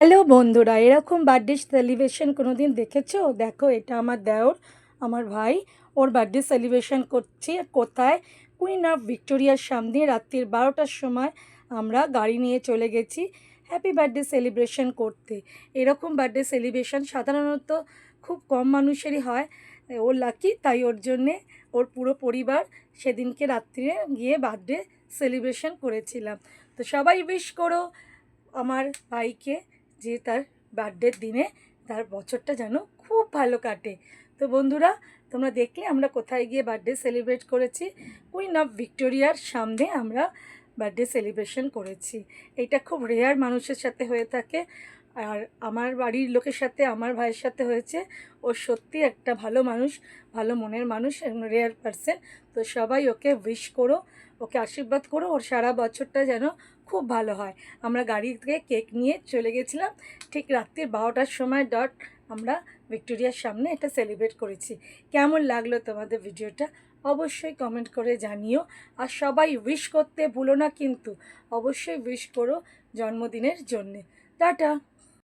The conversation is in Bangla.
হ্যালো বন্ধুরা, এরকম বার্থডে সেলিব্রেশন কোনো দিন দেখেছো? দেখো, এটা আমার দেওর, আমার ভাই। ওর বার্থডে সেলিব্রেশন করছি কোথায়? কুইন অফ ভিক্টোরিয়ার সামনে রাত্রির 12টার সময় আমরা গাড়ি নিয়ে চলে গেছি হ্যাপি বার্থডে সেলিব্রেশন করতে। এরকম বার্থডে সেলিব্রেশন সাধারণত খুব কম মানুষেরই হয়। ওর লাকি, তাই ওর জন্যে ওর পুরো পরিবার সেদিনকে রাত্রিরে গিয়ে বার্থডে সেলিব্রেশন করেছিলাম। তো সবাই উইশ করো আমার ভাইকে, যে তার বার্থডের দিনে তার বছরটা যেন খুব ভালো কাটে। তো বন্ধুরা, তোমরা দেখলে আমরা কোথায় গিয়ে বার্থডে সেলিব্রেট করেছি। কুইন অফ ভিক্টোরিয়ার সামনে আমরা বার্থডে সেলিব্রেশন করেছি। এটা খুব রেয়ার মানুষের সাথে হয়ে থাকে, আর আমার বাড়ির লোকের সাথে, আমার ভাইয়ের সাথে হয়েছে। ও সত্যি একটা ভালো মানুষ, ভালো মনের মানুষ, রেয়ার পারসন। তো সবাই ওকে উইশ করো, ওকে আশীর্বাদ করো, ওর সারা বছরটা যেন খুব ভালো হয়। আমরা গাড়ি থেকে কেক নিয়ে চলে গেছিলাম, ঠিক রাত্রির 12টার সময় ডট আমরা ভিক্টোরিয়ার সামনে এটা সেলিব্রেট করেছি। কেমন লাগলো তোমাদের ভিডিওটা অবশ্যই কমেন্ট করে জানিও। আর সবাই উইশ করতে ভুলো না কিন্তু, অবশ্যই উইশ করো জন্মদিনের জন্যে। টাটা।